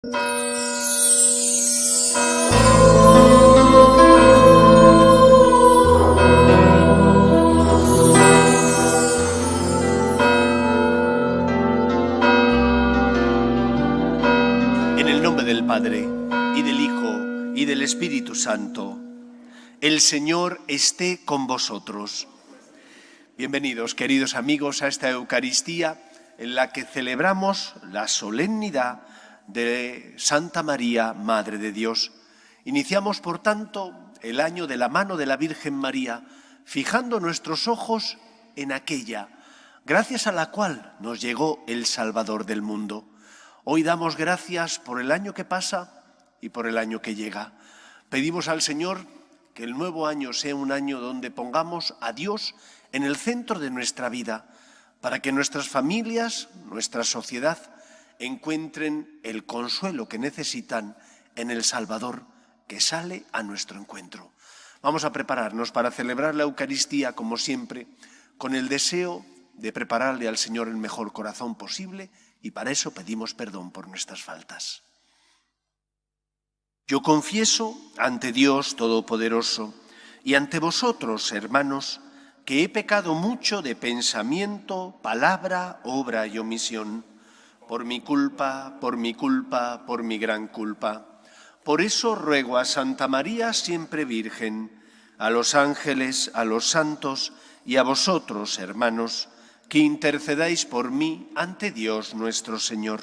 En el nombre del Padre, y del Hijo, y del Espíritu Santo. El Señor esté con vosotros. Bienvenidos, queridos amigos, a esta Eucaristía en la que celebramos la solemnidad de Santa María, Madre de Dios. Iniciamos, por tanto, el año de la mano de la Virgen María, fijando nuestros ojos en aquella, gracias a la cual nos llegó el Salvador del mundo. Hoy damos gracias por el año que pasa y por el año que llega. Pedimos al Señor que el nuevo año sea un año donde pongamos a Dios en el centro de nuestra vida, para que nuestras familias, nuestra sociedad, encuentren el consuelo que necesitan en el Salvador que sale a nuestro encuentro. Vamos a prepararnos para celebrar la Eucaristía, como siempre, con el deseo de prepararle al Señor el mejor corazón posible, y para eso pedimos perdón por nuestras faltas. Yo confieso ante Dios Todopoderoso y ante vosotros, hermanos, que he pecado mucho de pensamiento, palabra, obra y omisión, por mi culpa, por mi gran culpa. Por eso ruego a Santa María, siempre Virgen, a los ángeles, a los santos y a vosotros, hermanos, que intercedáis por mí ante Dios nuestro Señor.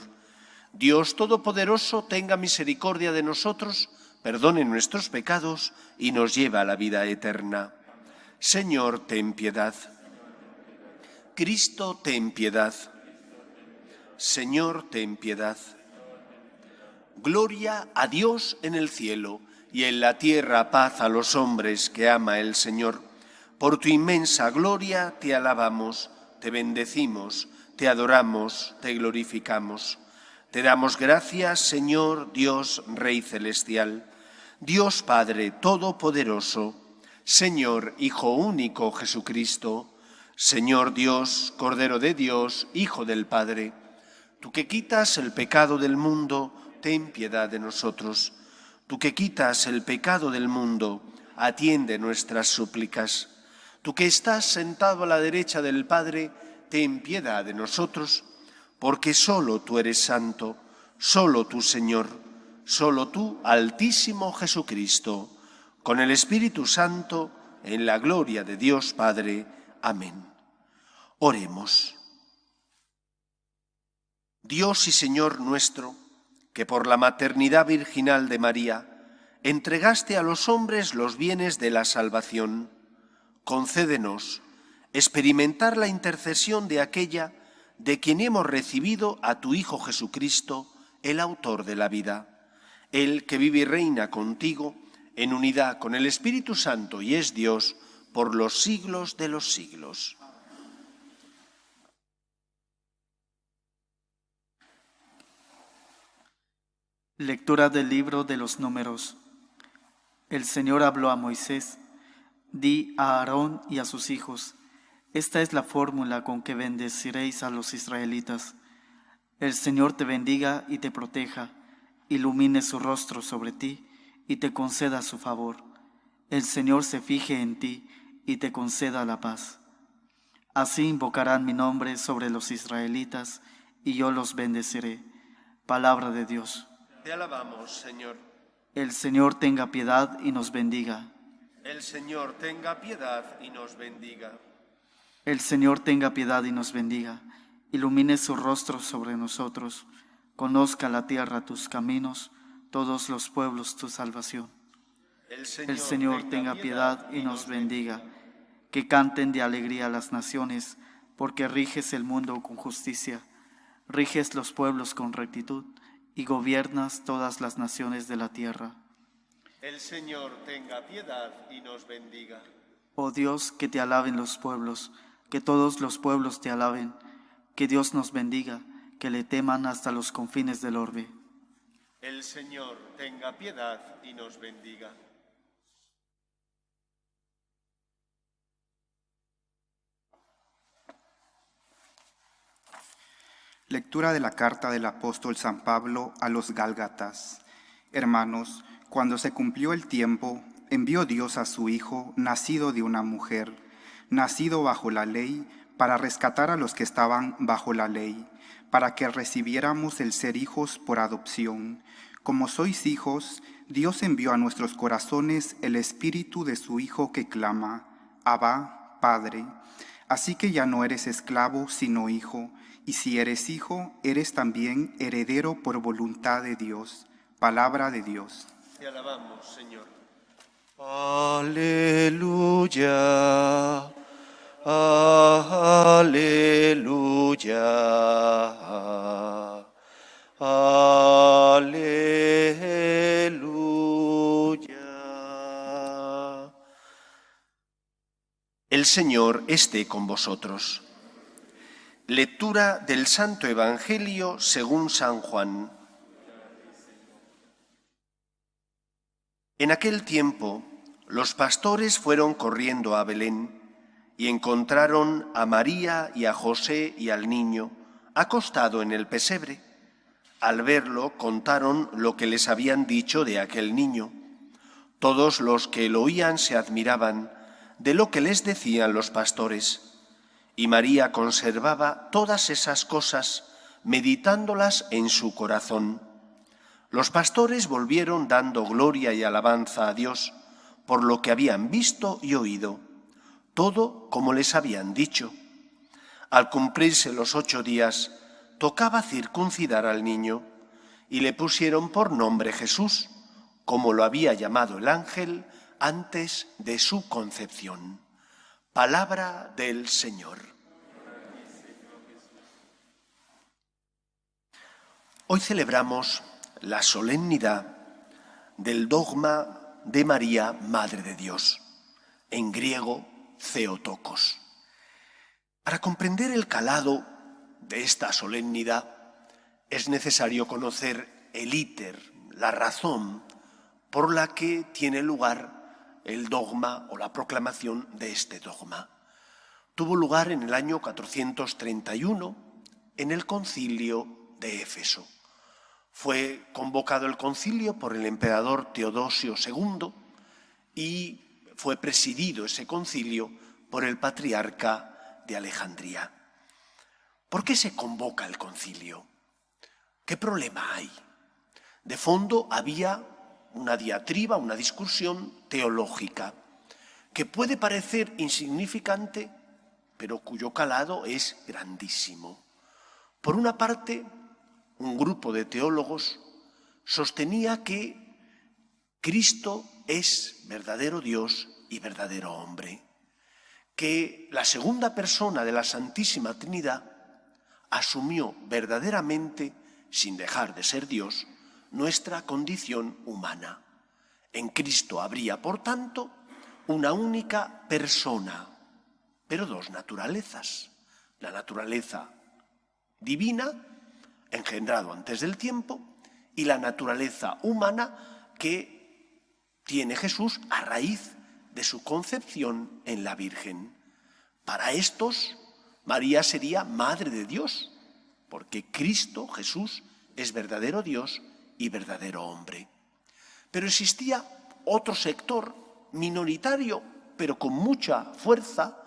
Dios Todopoderoso tenga misericordia de nosotros, perdone nuestros pecados y nos lleve a la vida eterna. Señor, ten piedad. Cristo, ten piedad. Señor, ten piedad. Gloria a Dios en el cielo y en la tierra paz a los hombres que ama el Señor. Por tu inmensa gloria te alabamos, te bendecimos, te adoramos, te glorificamos. Te damos gracias, Señor, Dios, Rey celestial, Dios Padre Todopoderoso, Señor, Hijo único Jesucristo, Señor Dios, Cordero de Dios, Hijo del Padre. Tú que quitas el pecado del mundo, ten piedad de nosotros. Tú que quitas el pecado del mundo, atiende nuestras súplicas. Tú que estás sentado a la derecha del Padre, ten piedad de nosotros, porque solo tú eres santo, solo tú, Señor, solo tú, Altísimo Jesucristo, con el Espíritu Santo, en la gloria de Dios Padre. Amén. Oremos. Dios y Señor nuestro, que por la maternidad virginal de María entregaste a los hombres los bienes de la salvación, concédenos experimentar la intercesión de aquella de quien hemos recibido a tu Hijo Jesucristo, el autor de la vida. Él que vive y reina contigo en unidad con el Espíritu Santo y es Dios por los siglos de los siglos. Lectura del libro de los Números. El Señor habló a Moisés: di a Aarón y a sus hijos: esta es la fórmula con que bendeciréis a los israelitas. El Señor te bendiga y te proteja, ilumine su rostro sobre ti y te conceda su favor. El Señor se fije en ti y te conceda la paz. Así invocarán mi nombre sobre los israelitas y yo los bendeciré. Palabra de Dios. Te alabamos, Señor. El Señor tenga piedad y nos bendiga. El Señor tenga piedad y nos bendiga. El Señor tenga piedad y nos bendiga. Ilumine su rostro sobre nosotros. Conozca la tierra tus caminos, todos los pueblos tu salvación. El Señor tenga piedad y nos bendiga. Que canten de alegría las naciones, porque riges el mundo con justicia. Riges los pueblos con rectitud y gobiernas todas las naciones de la tierra. El Señor tenga piedad y nos bendiga. Oh Dios, que te alaben los pueblos, que todos los pueblos te alaben, que Dios nos bendiga, que le teman hasta los confines del orbe. El Señor tenga piedad y nos bendiga. Lectura de la carta del apóstol San Pablo a los Gálatas. Hermanos, cuando se cumplió el tiempo, envió Dios a su Hijo, nacido de una mujer, nacido bajo la ley, para rescatar a los que estaban bajo la ley, para que recibiéramos el ser hijos por adopción. Como sois hijos, Dios envió a nuestros corazones el espíritu de su Hijo que clama, Abba, Padre. Así que ya no eres esclavo, sino hijo, y si eres hijo, eres también heredero por voluntad de Dios. Palabra de Dios. Te alabamos, Señor. Aleluya, aleluya, aleluya. El Señor esté con vosotros. Lectura del Santo Evangelio según San Juan. En aquel tiempo, los pastores fueron corriendo a Belén y encontraron a María y a José y al niño acostado en el pesebre. Al verlo, contaron lo que les habían dicho de aquel niño. Todos los que lo oían se admiraban de lo que les decían los pastores. Y María conservaba todas esas cosas, meditándolas en su corazón. Los pastores volvieron dando gloria y alabanza a Dios por lo que habían visto y oído, todo como les habían dicho. Al cumplirse los 8 días, tocaba circuncidar al niño, y le pusieron por nombre Jesús, como lo había llamado el ángel antes de su concepción. Palabra del Señor. Hoy celebramos la solemnidad del dogma de María, Madre de Dios, en griego Theotokos. Para comprender el calado de esta solemnidad es necesario conocer el íter, la razón por la que tiene lugar el dogma o la proclamación de este dogma. Tuvo lugar en el año 431 en el concilio de Éfeso. Fue convocado el concilio por el emperador Teodosio II y fue presidido ese concilio por el patriarca de Alejandría. ¿Por qué se convoca el concilio? ¿Qué problema hay? De fondo había una diatriba, una discusión teológica que puede parecer insignificante, pero cuyo calado es grandísimo. Por una parte, un grupo de teólogos sostenía que Cristo es verdadero Dios y verdadero hombre, que la segunda persona de la Santísima Trinidad asumió verdaderamente, sin dejar de ser Dios, nuestra condición humana. En Cristo habría, por tanto, una única persona, pero 2 naturalezas. La naturaleza divina, engendrado antes del tiempo, y la naturaleza humana que tiene Jesús a raíz de su concepción en la Virgen. Para estos, María sería Madre de Dios, porque Cristo, Jesús, es verdadero Dios y verdadero hombre. Pero existía otro sector minoritario, pero con mucha fuerza,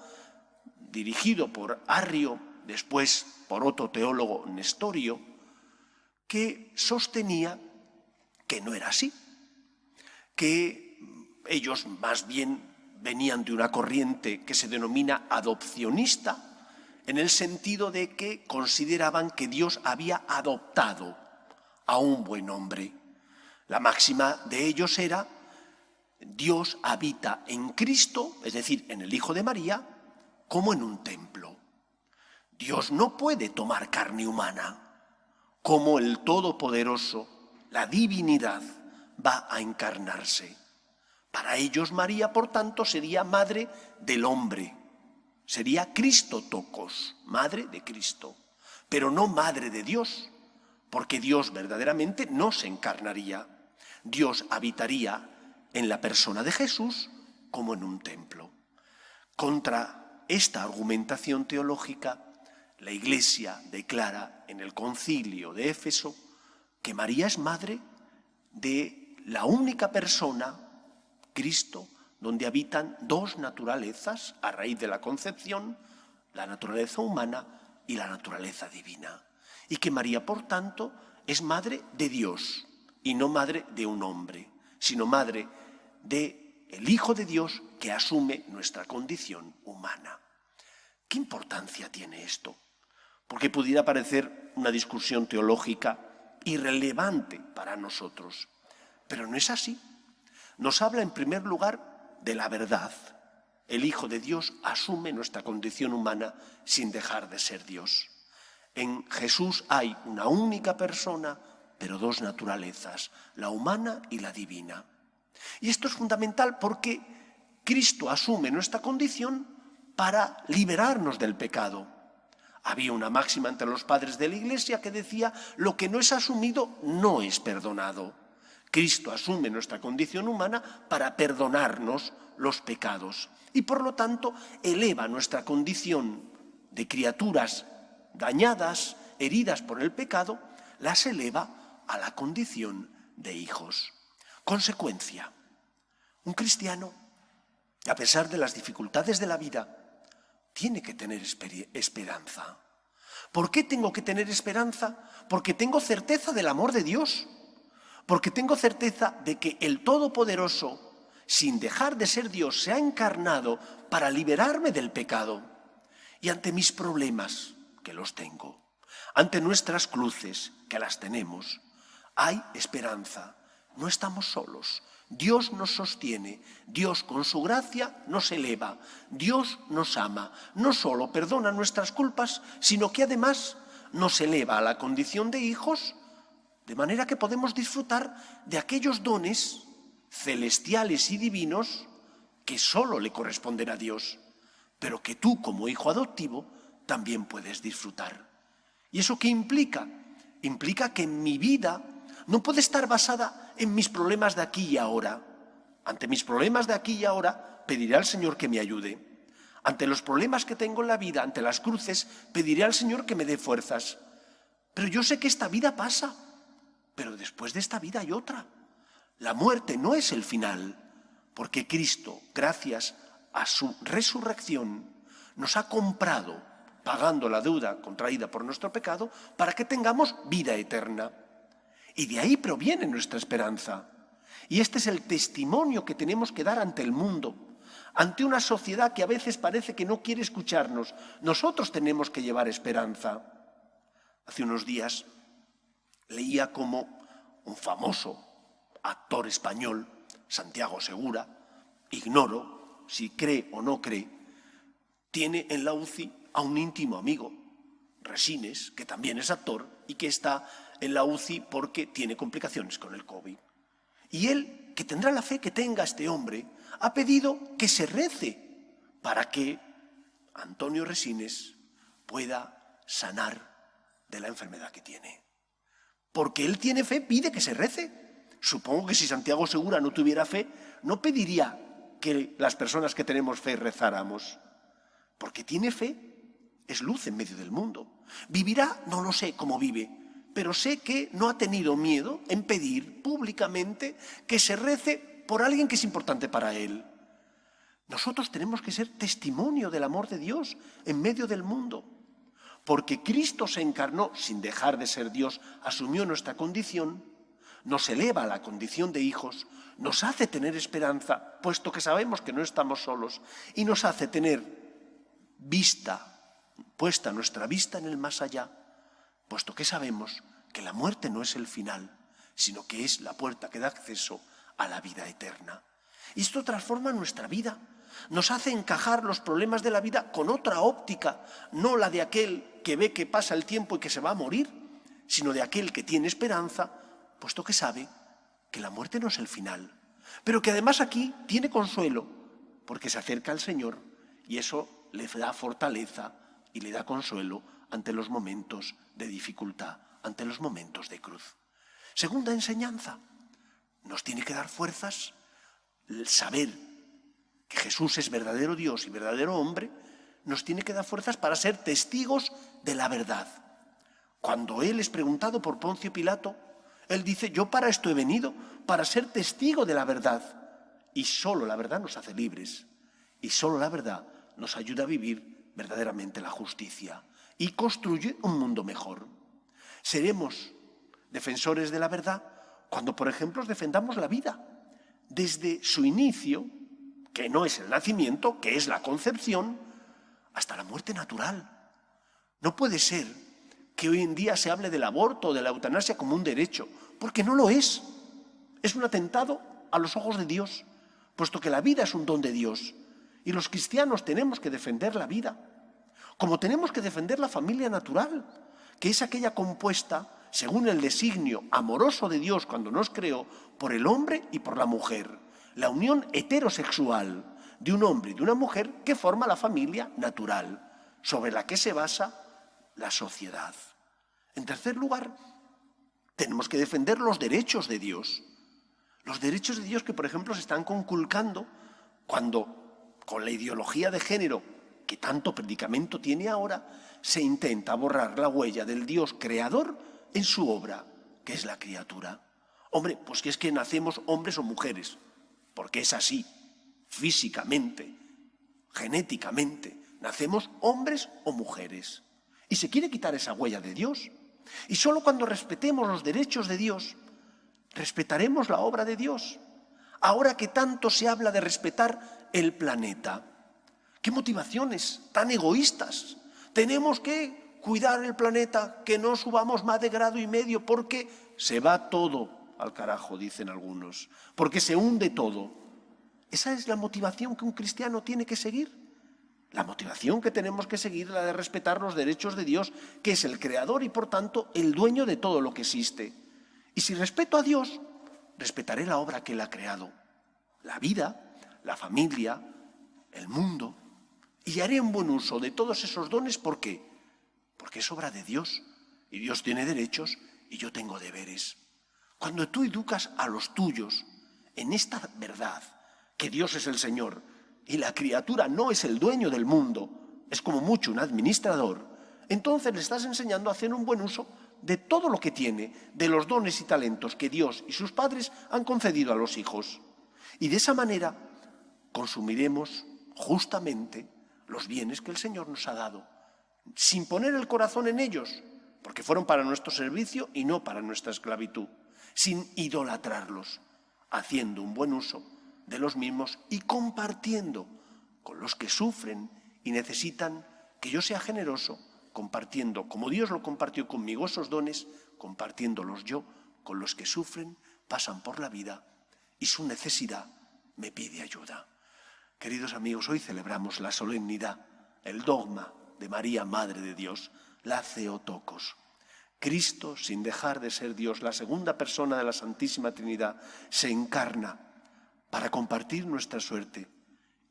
dirigido por Arrio, después por otro teólogo, Nestorio, que sostenía que no era así, que ellos más bien venían de una corriente que se denomina adopcionista, en el sentido de que consideraban que Dios había adoptado a un buen hombre. La máxima de ellos era: Dios habita en Cristo, es decir, en el Hijo de María, como en un templo. Dios no puede tomar carne humana. Como el Todopoderoso, la divinidad, va a encarnarse. Para ellos María, por tanto, sería madre del hombre. Sería Christotokos, madre de Cristo, pero no madre de Dios, porque Dios verdaderamente no se encarnaría. Dios habitaría en la persona de Jesús como en un templo. Contra esta argumentación teológica, La Iglesia declara en el Concilio de Éfeso que María es madre de la única persona, Cristo, donde habitan dos naturalezas a raíz de la concepción, la naturaleza humana y la naturaleza divina. Y que María, por tanto, es madre de Dios y no madre de un hombre, sino madre del Hijo de Dios que asume nuestra condición humana. ¿Qué importancia tiene esto? Porque pudiera parecer una discusión teológica irrelevante para nosotros, pero no es así. Nos habla en primer lugar de la verdad. El Hijo de Dios asume nuestra condición humana sin dejar de ser Dios. En Jesús hay una única persona, pero dos naturalezas, la humana y la divina. Y esto es fundamental porque Cristo asume nuestra condición para liberarnos del pecado. Había una máxima entre los padres de la Iglesia que decía: lo que no es asumido no es perdonado. Cristo asume nuestra condición humana para perdonarnos los pecados y por lo tanto eleva nuestra condición de criaturas dañadas, heridas por el pecado, las eleva a la condición de hijos. Consecuencia, un cristiano, a pesar de las dificultades de la vida, tiene que tener esperanza. ¿Por qué tengo que tener esperanza? Porque tengo certeza del amor de Dios, porque tengo certeza de que el Todopoderoso, sin dejar de ser Dios, se ha encarnado para liberarme del pecado. Y ante mis problemas, que los tengo, ante nuestras cruces, que las tenemos, hay esperanza. No estamos solos. Dios nos sostiene, Dios con su gracia nos eleva, Dios nos ama, no solo perdona nuestras culpas, sino que además nos eleva a la condición de hijos, de manera que podemos disfrutar de aquellos dones celestiales y divinos que solo le corresponden a Dios, pero que tú como hijo adoptivo también puedes disfrutar. ¿Y eso qué implica? Implica que mi vida no puede estar basada en mis problemas de aquí y ahora. Ante mis problemas de aquí y ahora, pediré al Señor que me ayude. Ante los problemas que tengo en la vida, ante las cruces, pediré al Señor que me dé fuerzas. Pero yo sé que esta vida pasa, pero después de esta vida hay otra. La muerte no es el final, porque Cristo, gracias a su resurrección, nos ha comprado, pagando la deuda contraída por nuestro pecado, para que tengamos vida eterna. Y de ahí proviene nuestra esperanza. Y este es el testimonio que tenemos que dar ante el mundo, ante una sociedad que a veces parece que no quiere escucharnos. Nosotros tenemos que llevar esperanza. Hace unos días leía cómo un famoso actor español, Santiago Segura, ignoro si cree o no cree, tiene en la UCI a un íntimo amigo, Resines, que también es actor y que está en la UCI porque tiene complicaciones con el COVID. Y él, que tendrá la fe que tenga este hombre, ha pedido que se rece para que Antonio Resines pueda sanar de la enfermedad que tiene. Porque él tiene fe, pide que se rece. Supongo que si Santiago Segura no tuviera fe, no pediría que las personas que tenemos fe rezáramos. Porque tiene fe, es luz en medio del mundo. Vivirá, no lo sé cómo vive, pero sé que no ha tenido miedo en pedir públicamente que se rece por alguien que es importante para él. Nosotros tenemos que ser testimonio del amor de Dios en medio del mundo, porque Cristo se encarnó sin dejar de ser Dios, asumió nuestra condición, nos eleva a la condición de hijos, nos hace tener esperanza, puesto que sabemos que no estamos solos, y nos hace tener puesta nuestra vista en el más allá, puesto que sabemos que la muerte no es el final, sino que es la puerta que da acceso a la vida eterna. Y esto transforma nuestra vida, nos hace encajar los problemas de la vida con otra óptica, no la de aquel que ve que pasa el tiempo y que se va a morir, sino de aquel que tiene esperanza, puesto que sabe que la muerte no es el final, pero que además aquí tiene consuelo, porque se acerca al Señor y eso le da fortaleza y le da consuelo ante los momentos de dificultad, ante los momentos de cruz. Segunda enseñanza, nos tiene que dar fuerzas el saber que Jesús es verdadero Dios y verdadero hombre, nos tiene que dar fuerzas para ser testigos de la verdad. Cuando él es preguntado por Poncio Pilato, él dice, yo para esto he venido, para ser testigo de la verdad. Y solo la verdad nos hace libres. Y solo la verdad nos ayuda a vivir verdaderamente la justicia y construye un mundo mejor. Seremos defensores de la verdad cuando, por ejemplo, defendamos la vida desde su inicio, que no es el nacimiento, que es la concepción, hasta la muerte natural. No puede ser que hoy en día se hable del aborto o de la eutanasia como un derecho, porque no lo es. Es un atentado a los ojos de Dios, puesto que la vida es un don de Dios. Y los cristianos tenemos que defender la vida, como tenemos que defender la familia natural, que es aquella compuesta, según el designio amoroso de Dios cuando nos creó, por el hombre y por la mujer. La unión heterosexual de un hombre y de una mujer que forma la familia natural, sobre la que se basa la sociedad. En tercer lugar, tenemos que defender los derechos de Dios. Los derechos de Dios que, por ejemplo, se están conculcando cuando, con la ideología de género que tanto predicamento tiene ahora, se intenta borrar la huella del Dios creador en su obra, que es la criatura. Hombre, pues que es que nacemos hombres o mujeres, porque es así, físicamente, genéticamente, nacemos hombres o mujeres. Y se quiere quitar esa huella de Dios. Y solo cuando respetemos los derechos de Dios, respetaremos la obra de Dios. Ahora que tanto se habla de respetar el planeta, ¿qué motivaciones tan egoístas? Tenemos que cuidar el planeta, que no subamos más de 1,5 grados, porque se va todo al carajo, dicen algunos, porque se hunde todo. ¿Esa es la motivación que un cristiano tiene que seguir? La motivación que tenemos que seguir es la de respetar los derechos de Dios, que es el creador y, por tanto, el dueño de todo lo que existe. Y si respeto a Dios, respetaré la obra que Él ha creado, la vida, la familia, el mundo, y haré un buen uso de todos esos dones. ¿Por qué? Porque es obra de Dios, y Dios tiene derechos y yo tengo deberes. Cuando tú educas a los tuyos en esta verdad, que Dios es el Señor, y la criatura no es el dueño del mundo, es como mucho un administrador, entonces le estás enseñando a hacer un buen uso de todo lo que tiene, de los dones y talentos que Dios y sus padres han concedido a los hijos. Y de esa manera consumiremos justamente los bienes que el Señor nos ha dado, sin poner el corazón en ellos, porque fueron para nuestro servicio y no para nuestra esclavitud, sin idolatrarlos, haciendo un buen uso de los mismos y compartiendo con los que sufren y necesitan que yo sea generoso, compartiendo, como Dios lo compartió conmigo, esos dones, compartiéndolos yo con los que sufren, pasan por la vida y su necesidad me pide ayuda. Queridos amigos, hoy celebramos la solemnidad, el dogma de María, Madre de Dios, la Theotokos. Cristo, sin dejar de ser Dios, la segunda persona de la Santísima Trinidad, se encarna para compartir nuestra suerte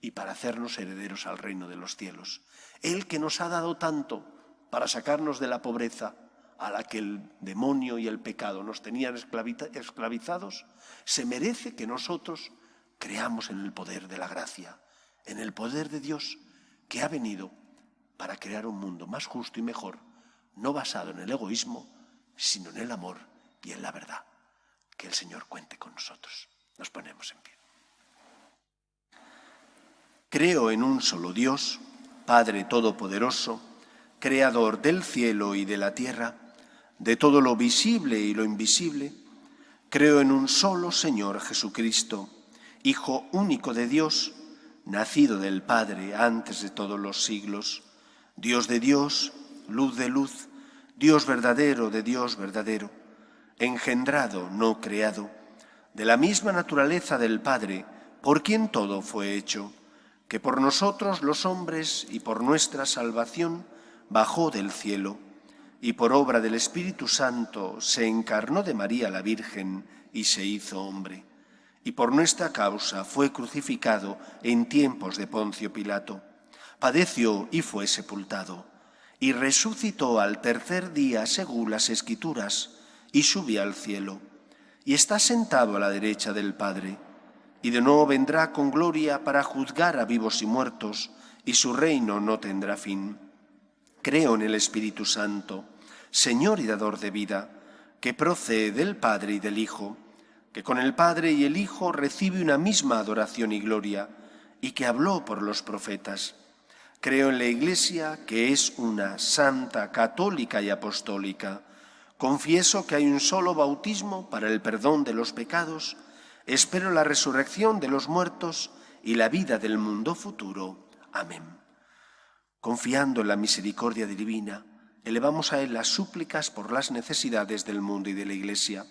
y para hacernos herederos al reino de los cielos. Él que nos ha dado tanto para sacarnos de la pobreza a la que el demonio y el pecado nos tenían esclavizados, se merece que nosotros creamos en el poder de la gracia, en el poder de Dios que ha venido para crear un mundo más justo y mejor, no basado en el egoísmo, sino en el amor y en la verdad. Que el Señor cuente con nosotros. Nos ponemos en pie. Creo en un solo Dios, Padre Todopoderoso, Creador del cielo y de la tierra, de todo lo visible y lo invisible. Creo en un solo Señor Jesucristo, Hijo único de Dios, nacido del Padre antes de todos los siglos, Dios de Dios, luz de luz, Dios verdadero de Dios verdadero, engendrado, no creado, de la misma naturaleza del Padre, por quien todo fue hecho, que por nosotros los hombres y por nuestra salvación bajó del cielo, y por obra del Espíritu Santo se encarnó de María la Virgen y se hizo hombre, y por nuestra causa fue crucificado en tiempos de Poncio Pilato, padeció y fue sepultado, y resucitó al tercer día según las Escrituras, y subió al cielo, y está sentado a la derecha del Padre, y de nuevo vendrá con gloria para juzgar a vivos y muertos, y su reino no tendrá fin. Creo en el Espíritu Santo, Señor y dador de vida, que procede del Padre y del Hijo, que con el Padre y el Hijo recibe una misma adoración y gloria, y que habló por los profetas. Creo en la Iglesia, que es una santa, católica y apostólica. Confieso que hay un solo bautismo para el perdón de los pecados. Espero la resurrección de los muertos y la vida del mundo futuro. Amén. Confiando en la misericordia divina, elevamos a Él las súplicas por las necesidades del mundo y de la Iglesia.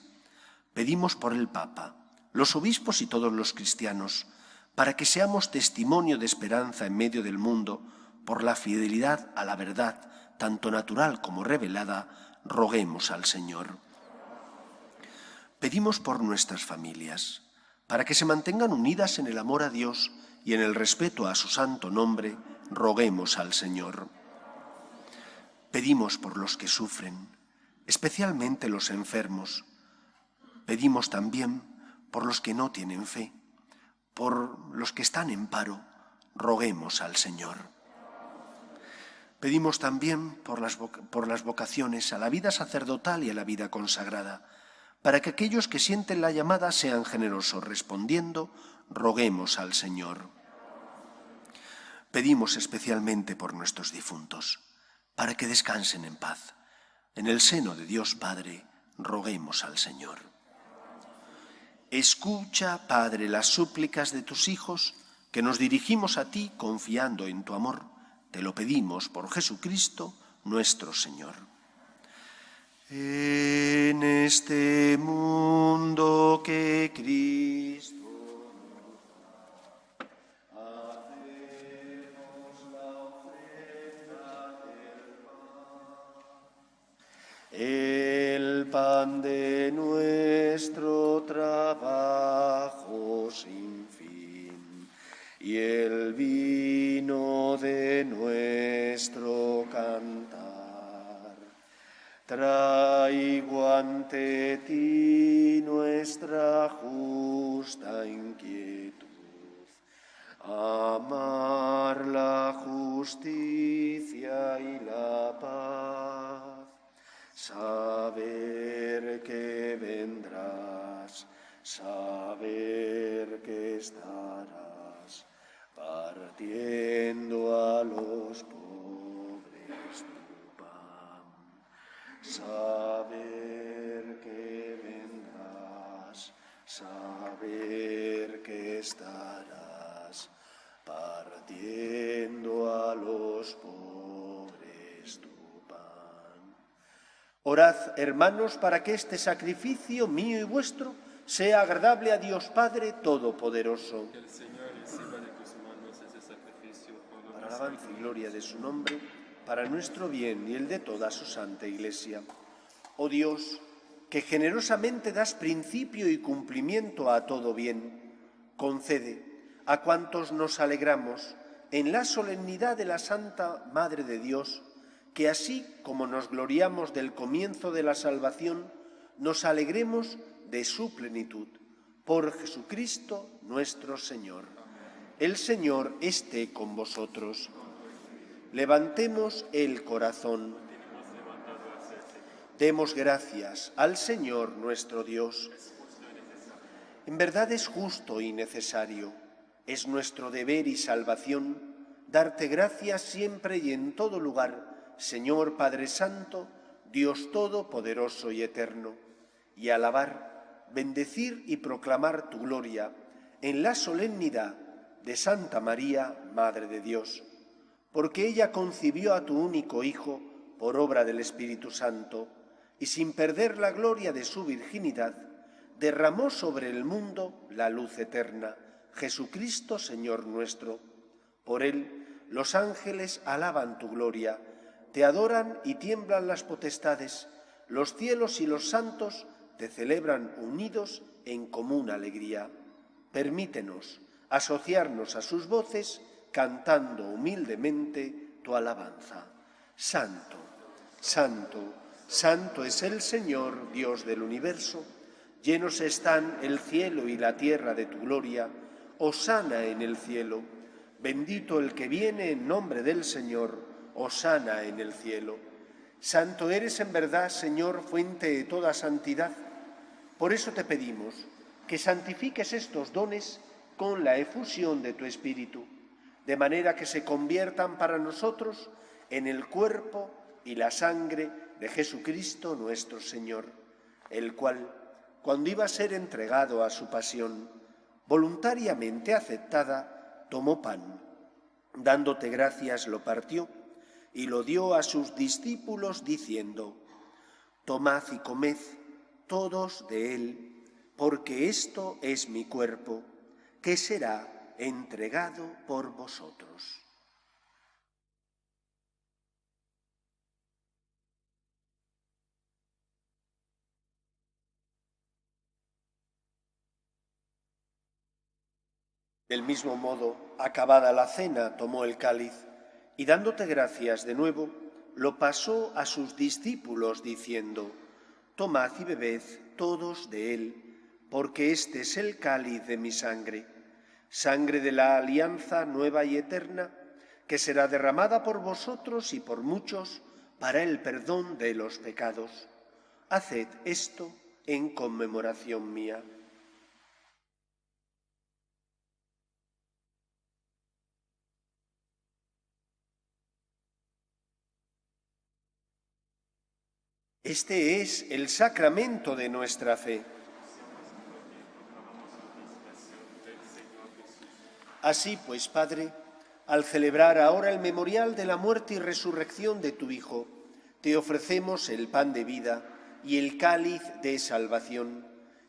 Pedimos por el Papa, los obispos y todos los cristianos, para que seamos testimonio de esperanza en medio del mundo, por la fidelidad a la verdad, tanto natural como revelada, roguemos al Señor. Pedimos por nuestras familias, para que se mantengan unidas en el amor a Dios y en el respeto a su santo nombre, roguemos al Señor. Pedimos por los que sufren, especialmente los enfermos. Pedimos también por los que no tienen fe, por los que están en paro, roguemos al Señor. Pedimos también por las vocaciones a la vida sacerdotal y a la vida consagrada, para que aquellos que sienten la llamada sean generosos respondiendo, roguemos al Señor. Pedimos especialmente por nuestros difuntos, para que descansen en paz. En el seno de Dios Padre, roguemos al Señor. Escucha, Padre, las súplicas de tus hijos, que nos dirigimos a ti confiando en tu amor. Te lo pedimos por Jesucristo, nuestro Señor. En este mundo que Cristo el pan de nuestro trabajo sin fin y el vino de nuestro cantar. Traigo ante ti nuestra justa inquietud, amar la justicia y la paz. Saber que vendrás, saber que estarás, partiendo a los pobres tu pan. Saber que vendrás, saber que estarás, partiendo a los pobres tu pan. Orad, hermanos, para que este sacrificio mío y vuestro sea agradable a Dios Padre Todopoderoso. Que el Señor reciba de tus manos ese sacrificio Para alabanza y gloria de su nombre, para nuestro bien y el de toda su santa Iglesia. Oh Dios, que generosamente das principio y cumplimiento a todo bien, concede a cuantos nos alegramos en la solemnidad de la Santa Madre de Dios, que así como nos gloriamos del comienzo de la salvación, nos alegremos de su plenitud. Por Jesucristo nuestro Señor. El Señor esté con vosotros. Levantemos el corazón. Demos gracias al Señor nuestro Dios. En verdad es justo y necesario, es nuestro deber y salvación, darte gracias siempre y en todo lugar, Señor Padre Santo, Dios Todopoderoso y Eterno, y alabar, bendecir y proclamar tu gloria en la solemnidad de Santa María, Madre de Dios, porque ella concibió a tu único Hijo por obra del Espíritu Santo, y sin perder la gloria de su virginidad, derramó sobre el mundo la luz eterna, Jesucristo Señor nuestro. Por él los ángeles alaban tu gloria, te adoran y tiemblan las potestades, los cielos y los santos te celebran unidos en común alegría. Permítenos asociarnos a sus voces, cantando humildemente tu alabanza. Santo, santo, santo es el Señor, Dios del universo. Llenos están el cielo y la tierra de tu gloria. Hosana en el cielo. Bendito el que viene en nombre del Señor, hosana en el cielo. Santo eres en verdad, Señor, fuente de toda santidad. Por eso te pedimos que santifiques estos dones con la efusión de tu Espíritu, de manera que se conviertan para nosotros en el cuerpo y la sangre de Jesucristo nuestro Señor, el cual, cuando iba a ser entregado a su pasión, voluntariamente aceptada, tomó pan, dándote gracias lo partió y lo dio a sus discípulos diciendo: tomad y comed todos de él, porque esto es mi cuerpo, que será entregado por vosotros. Del mismo modo, acabada la cena, tomó el cáliz y, dándote gracias de nuevo, lo pasó a sus discípulos diciendo: tomad y bebed todos de él, porque este es el cáliz de mi sangre, sangre de la alianza nueva y eterna, que será derramada por vosotros y por muchos para el perdón de los pecados. Haced esto en conmemoración mía. Este es el sacramento de nuestra fe. Así pues, Padre, al celebrar ahora el memorial de la muerte y resurrección de tu Hijo, te ofrecemos el pan de vida y el cáliz de salvación,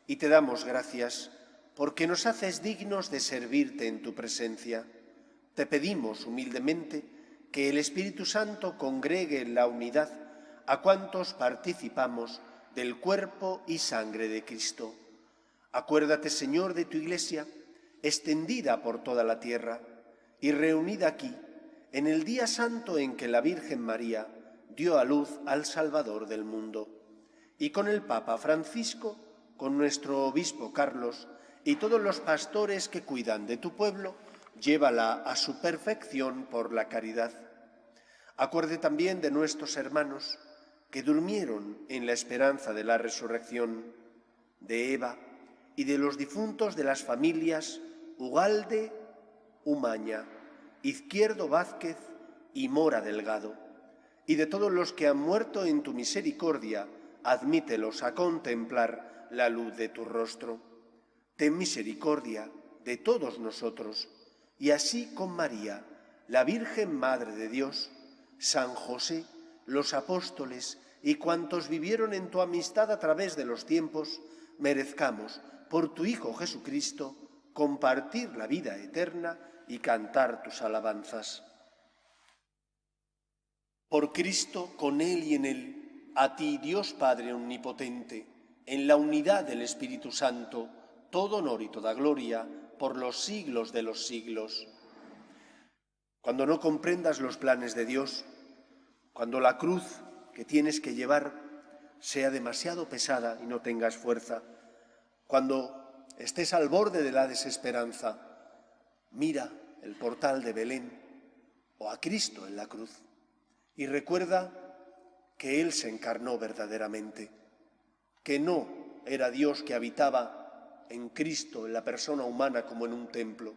y te damos gracias porque nos haces dignos de servirte en tu presencia. Te pedimos humildemente que el Espíritu Santo congregue en la unidad a cuantos participamos del cuerpo y sangre de Cristo. Acuérdate, Señor, de tu Iglesia, extendida por toda la tierra y reunida aquí, en el día santo en que la Virgen María dio a luz al Salvador del mundo. Y con el Papa Francisco, con nuestro obispo Carlos y todos los pastores que cuidan de tu pueblo, llévala a su perfección por la caridad. Acuerde también de nuestros hermanos que durmieron en la esperanza de la resurrección, de Eva y de los difuntos de las familias Ugalde, Umaña, Izquierdo Vázquez y Mora Delgado, y de todos los que han muerto en tu misericordia, admítelos a contemplar la luz de tu rostro. Ten misericordia de todos nosotros, y así con María, la Virgen Madre de Dios, San José, los apóstoles y cuantos vivieron en tu amistad a través de los tiempos, merezcamos, por tu Hijo Jesucristo, compartir la vida eterna y cantar tus alabanzas. Por Cristo, con Él y en Él, a ti, Dios Padre Omnipotente, en la unidad del Espíritu Santo, todo honor y toda gloria por los siglos de los siglos. Cuando no comprendas los planes de Dios, cuando la cruz que tienes que llevar sea demasiado pesada y no tengas fuerza, cuando estés al borde de la desesperanza, mira el portal de Belén o a Cristo en la cruz y recuerda que Él se encarnó verdaderamente, que no era Dios que habitaba en Cristo, en la persona humana como en un templo,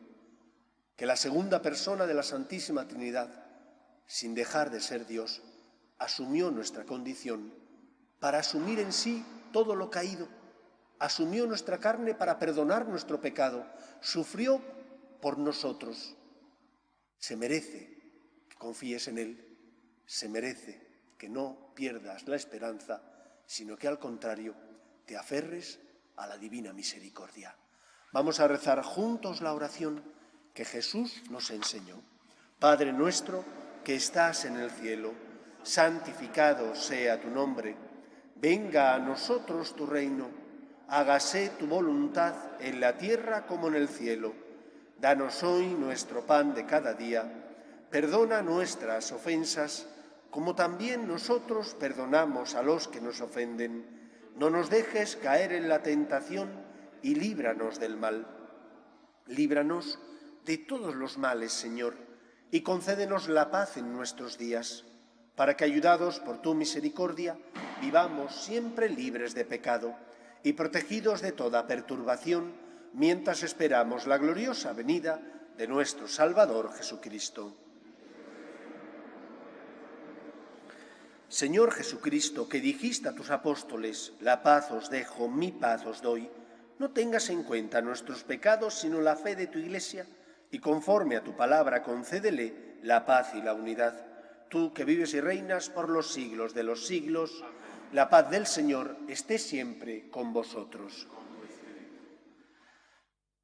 que la segunda persona de la Santísima Trinidad, sin dejar de ser Dios, asumió nuestra condición para asumir en sí todo lo caído, asumió nuestra carne para perdonar nuestro pecado, sufrió por nosotros. Se merece que confíes en Él, se merece que no pierdas la esperanza, sino que al contrario te aferres a la divina misericordia. Vamos a rezar juntos la oración que Jesús nos enseñó. Padre nuestro que estás en el cielo, santificado sea tu nombre, venga a nosotros tu reino, hágase tu voluntad en la tierra como en el cielo. Danos hoy nuestro pan de cada día, perdona nuestras ofensas, como también nosotros perdonamos a los que nos ofenden. No nos dejes caer en la tentación y líbranos del mal. Líbranos de todos los males, Señor, y concédenos la paz en nuestros días, para que, ayudados por tu misericordia, vivamos siempre libres de pecado y protegidos de toda perturbación, mientras esperamos la gloriosa venida de nuestro Salvador Jesucristo. Señor Jesucristo, que dijiste a tus apóstoles, la paz os dejo, mi paz os doy, no tengas en cuenta nuestros pecados, sino la fe de tu Iglesia, y conforme a tu palabra concédele la paz y la unidad. Tú que vives y reinas por los siglos de los siglos, la paz del Señor esté siempre con vosotros.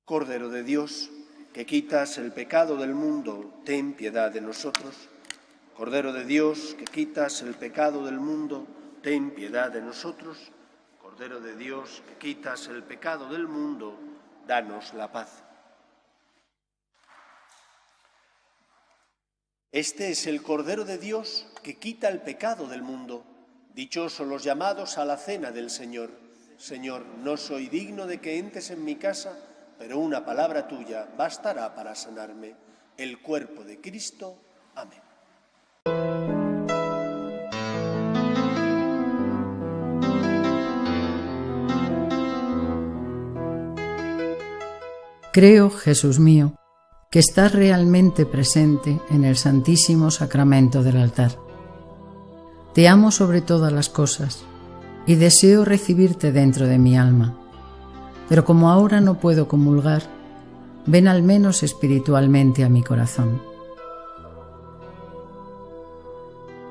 Cordero de Dios, que quitas el pecado del mundo, ten piedad de nosotros. Cordero de Dios, que quitas el pecado del mundo, ten piedad de nosotros. Cordero de Dios, que quitas el pecado del mundo, danos la paz. Este es el Cordero de Dios que quita el pecado del mundo. Dichosos los llamados a la cena del Señor. Señor, no soy digno de que entres en mi casa, pero una palabra tuya bastará para sanarme. El cuerpo de Cristo. Amén. Creo, Jesús mío, que estás realmente presente en el Santísimo Sacramento del altar. Te amo sobre todas las cosas y deseo recibirte dentro de mi alma, pero como ahora no puedo comulgar, ven al menos espiritualmente a mi corazón.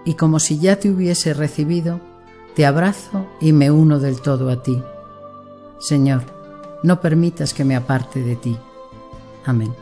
Y como si ya te hubiese recibido, te abrazo y me uno del todo a ti. Señor, no permitas que me aparte de ti. Amén.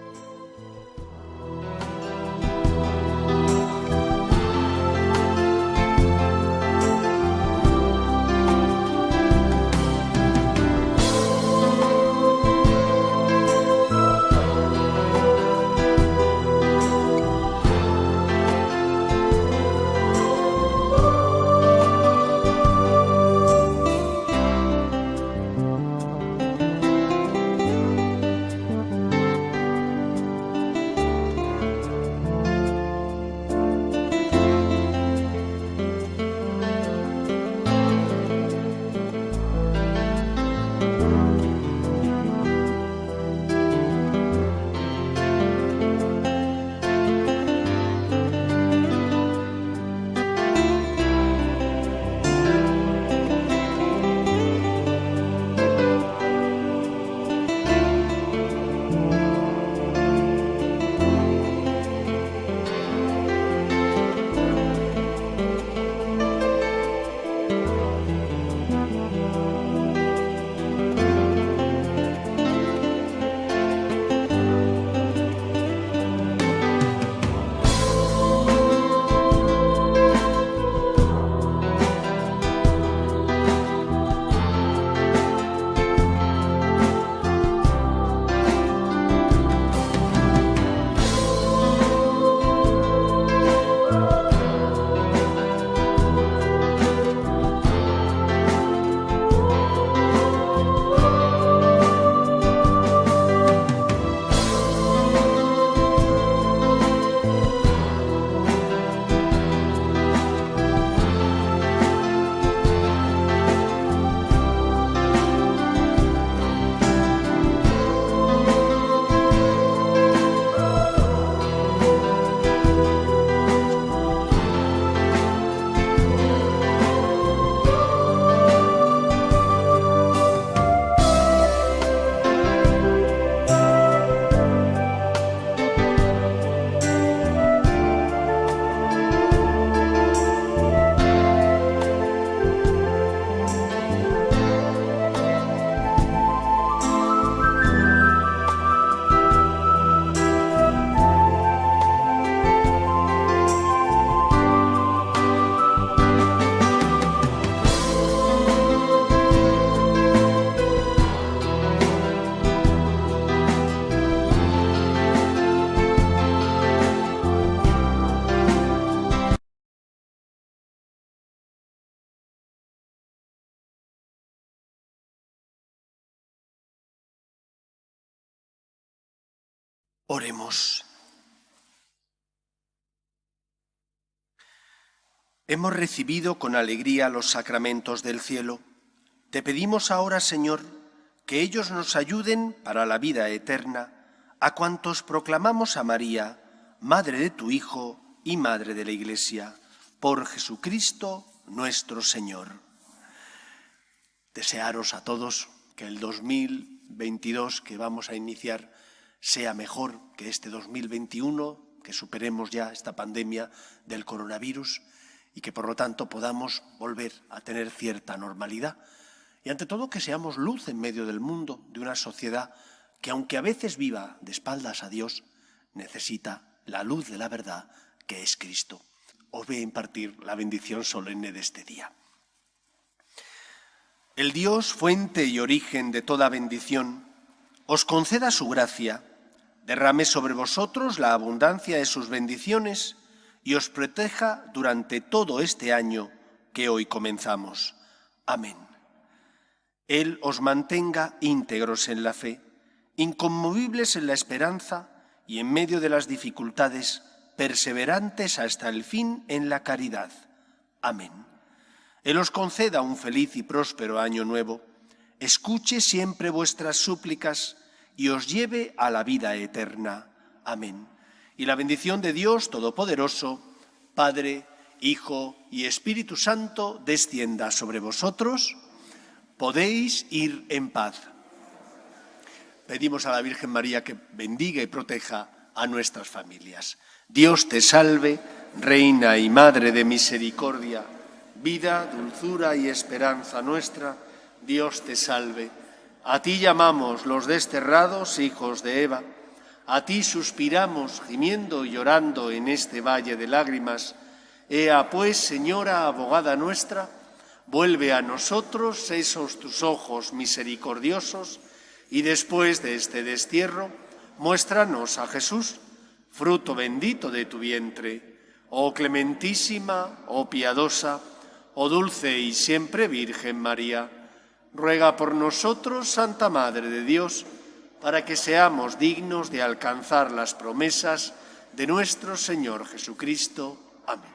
Oremos. Hemos recibido con alegría los sacramentos del cielo. Te pedimos ahora, Señor, que ellos nos ayuden para la vida eterna a cuantos proclamamos a María, Madre de tu Hijo y Madre de la Iglesia, por Jesucristo nuestro Señor. Desearos a todos que el 2022 que vamos a iniciar sea mejor que este 2021, que superemos ya esta pandemia del coronavirus y que por lo tanto podamos volver a tener cierta normalidad. Y ante todo que seamos luz en medio del mundo, de una sociedad que aunque a veces viva de espaldas a Dios, necesita la luz de la verdad que es Cristo. Os voy a impartir la bendición solemne de este día. El Dios, fuente y origen de toda bendición, os conceda su gracia, derrame sobre vosotros la abundancia de sus bendiciones y os proteja durante todo este año que hoy comenzamos. Amén. Él os mantenga íntegros en la fe, inconmovibles en la esperanza y en medio de las dificultades, perseverantes hasta el fin en la caridad. Amén. Él os conceda un feliz y próspero año nuevo, escuche siempre vuestras súplicas y os lleve a la vida eterna. Amén. Y la bendición de Dios Todopoderoso, Padre, Hijo y Espíritu Santo, descienda sobre vosotros. Podéis ir en paz. Pedimos a la Virgen María que bendiga y proteja a nuestras familias. Dios te salve, Reina y Madre de misericordia, vida, dulzura y esperanza nuestra. Dios te salve. A ti llamamos los desterrados hijos de Eva. A ti suspiramos, gimiendo y llorando en este valle de lágrimas. Ea pues, Señora, abogada nuestra, vuelve a nosotros esos tus ojos misericordiosos y después de este destierro, muéstranos a Jesús, fruto bendito de tu vientre. Oh clementísima, oh piadosa, oh dulce y siempre Virgen María, ruega por nosotros, Santa Madre de Dios, para que seamos dignos de alcanzar las promesas de nuestro Señor Jesucristo. Amén.